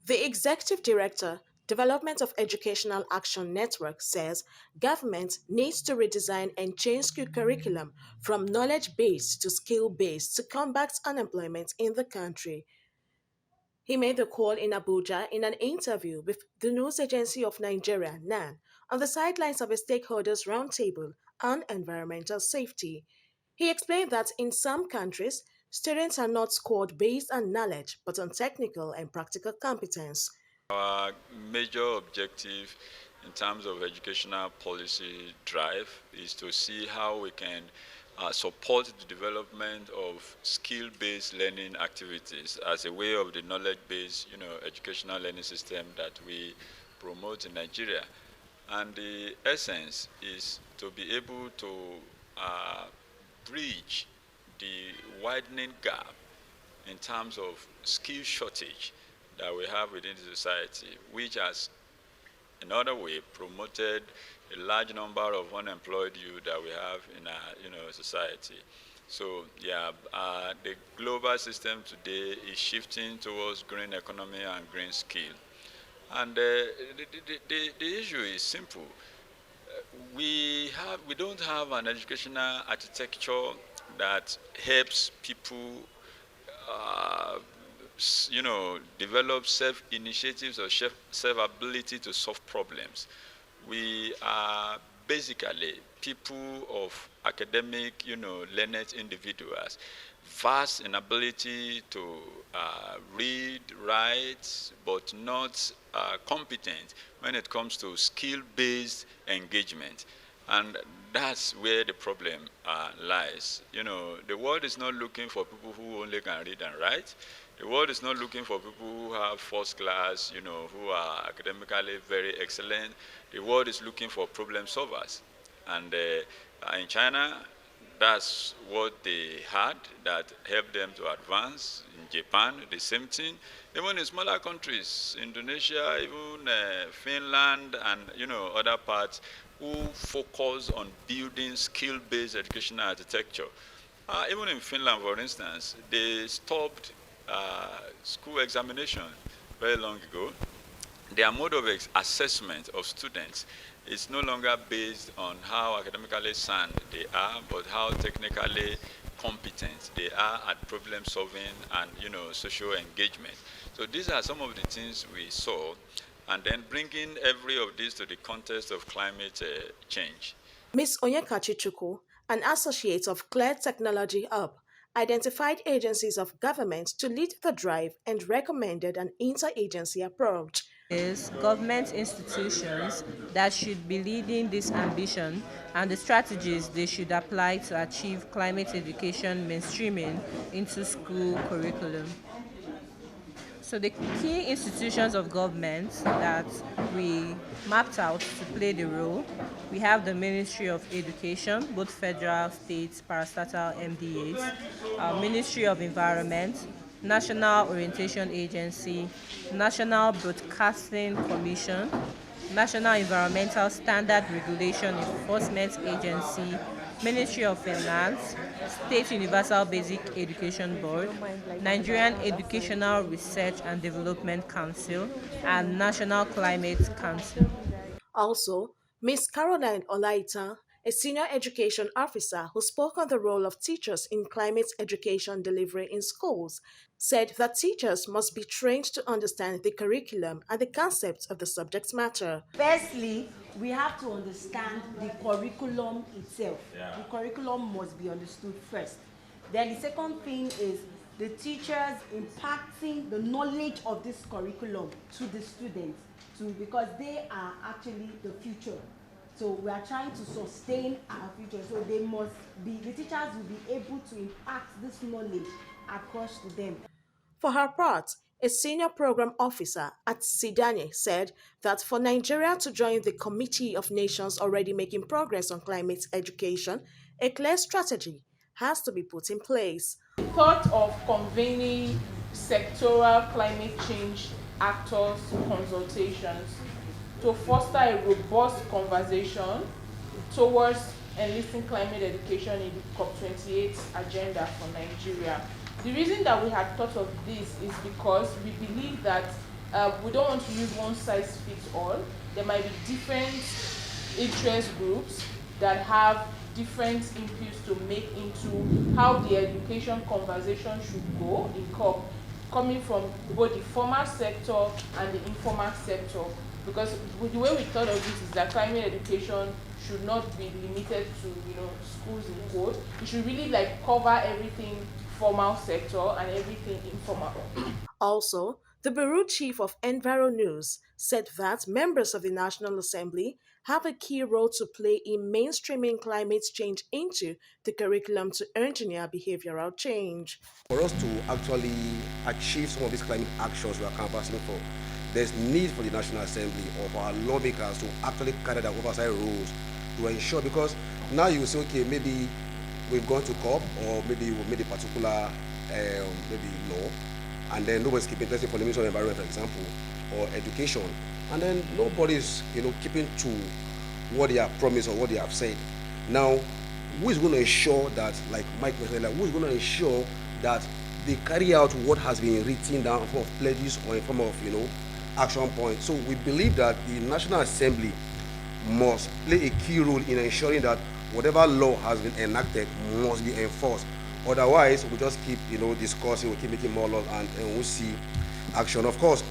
The executive director, Development of Educational Action Network says government needs to redesign and change school curriculum from knowledge-based to skill-based to combat unemployment in the country. He made the call in Abuja in an interview with the news agency of Nigeria, NAN, on the sidelines of a stakeholders roundtable on environmental safety. He explained that in some countries, students are not scored based on knowledge but on technical and practical competence. Our major objective in terms of educational policy drive is to see how we can support the development of skill-based learning activities as a way of the knowledge-based, educational learning system that we promote in Nigeria. And the essence is to be able to bridge the widening gap in terms of skill shortage that we have within the society, which has, in other way, promoted a large number of unemployed youth that we have in our, society. So, yeah, the global system today is shifting towards green economy and green skill. And the issue is simple. We don't have an educational architecture that helps people uh, develop self-initiatives or self-ability to solve problems. We are basically people of academic, learned individuals, vast inability to read, write, but not competent when it comes to skill-based engagement. And that's where the problem lies. The world is not looking for people who only can read and write. The world is not looking for people who have first class, who are academically very excellent. The world is looking for problem solvers. And in China, that's what they had that helped them to advance. In Japan, the same thing. Even in smaller countries, Indonesia, even Finland, and other parts, who focus on building skill-based educational architecture. Even in Finland, for instance, they stopped school examination very long ago. Their mode of assessment of students is no longer based on how academically sound they are, but how technically competent they are at problem solving and social engagement. So these are some of the things we saw, and then bringing every of this to the context of climate change. Ms. Onyekachi Chukwu, an associate of Clear Technology Hub, identified agencies of government to lead the drive and recommended an interagency approach. Is government institutions that should be leading this ambition and the strategies they should apply to achieve climate education mainstreaming into school curriculum. So the key institutions of government that we mapped out to play the role, we have the Ministry of Education, both federal, state, parastatal MDAs, Ministry of Environment, National Orientation Agency, National Broadcasting Commission, National Environmental Standard Regulation Enforcement Agency, Ministry of Finance, State Universal Basic Education Board, Nigerian Educational Research and Development Council, and National Climate Council. Also, Ms. Caroline Olaita, a senior education officer who spoke on the role of teachers in climate education delivery in schools, said that teachers must be trained to understand the curriculum and the concepts of the subject matter. Firstly, we have to understand the curriculum itself. Yeah. The curriculum must be understood first. Then the second thing is the teachers impacting the knowledge of this curriculum to the students, because they are actually the future. So we are trying to sustain our future. So the teachers will be able to impact this knowledge across to them. For her part, a senior program officer at Sidane said that for Nigeria to join the Committee of Nations already making progress on climate education, a clear strategy has to be put in place. Thought of convening sectoral climate change actors consultations to foster a robust conversation towards enlisting climate education in the COP28 agenda for Nigeria. The reason that we had thought of this is because we believe that We don't want to use one size fits all. There might be different interest groups that have different inputs to make into how the education conversation should go in COP, coming from both the formal sector and the informal sector. Because the way we thought of this is that climate education should not be limited to, schools in quote. It should really like cover everything formal sector and everything informal. Also, the Bureau Chief of Enviro News said that members of the National Assembly have a key role to play in mainstreaming climate change into the curriculum to engineer behavioral change. For us to actually achieve some of these climate actions we are canvassing for, there's need for the National Assembly or for our lawmakers to actually carry their oversight roles to ensure, because now you say, okay, maybe we've gone to COP or maybe we've made a particular maybe law, and then nobody's keeping testing for the Ministry of Environment, for example, or education, and then nobody's keeping to what they have promised or what they have said. Now, who is going to ensure that, like Mike said, who is going to ensure that they carry out what has been written down in form of pledges or in form of action points? So we believe that the National Assembly must play a key role in ensuring that whatever law has been enacted must be enforced. Otherwise, we just keep discussing, we keep making more laws, and we'll see action. Of course,